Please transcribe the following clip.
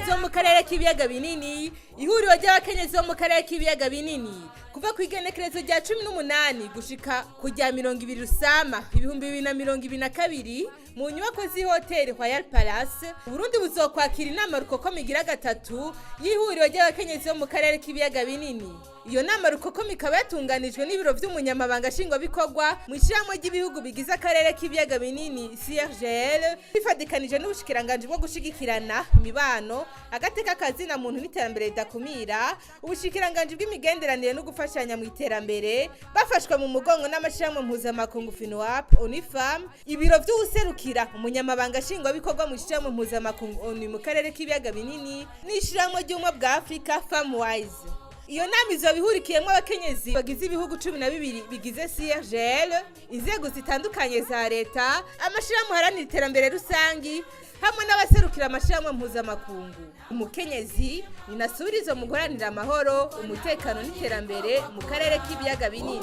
ry'abakenyezi bo mu karere k'ibiyaga binini, ihuriro ry'abakenyezi bo mu karere k'ibiyaga binini, kuva ku igenekerezo rya 18 gushika ku rya 20 Rusama 2022 mu nyubako z'ihoteli Royal Palace, Burundi buzokwakira inama rukokoma igira gatatu y'ihuriro ry'abakenyezi bo mu karere k'ibiyaga binini. Iyo nama rukokoma ikaba yatunganijwe n'ibiro vy'umunyamabanga nshingwabikorwa mu ishyirahamwe ry'ibihugu bigize akarere k'ibiyaga binini CRGL, bifadikanije n'ubushikiranganje bwo gushigikirana imibano, agateka kazina muntu n'iterambere ridakumira, ubushikiranganje bw'imigenderanire no gufashanya mu iterambere, bafashwa mu mugongo n'amashyirahamwe mpuzamakungu FINUAP, UNIFAM, ibiro vy'ubuserukira umunyamabanga nshingwabikorwa mu ishyirahamwe mpuzamakungu ONU mu karere k'ibiyaga binini, n'ishyirahamwe ry'ubumwe bwa Afrika FAMWISE. Iyo nama izoba ihurikiyemwo abakenyezi bagize ibihugu 12 bigize CRGL, inzego zitandukanye za leta, amashirahamwe haranira iterambere rusangi, hamwe n'abaserukira amashirahamwe mpuzamakungu. Umukenyezi ni nasubirizo mu guharanira amahoro, umutekano n'iterambere mu karere k'ibiyaga binini.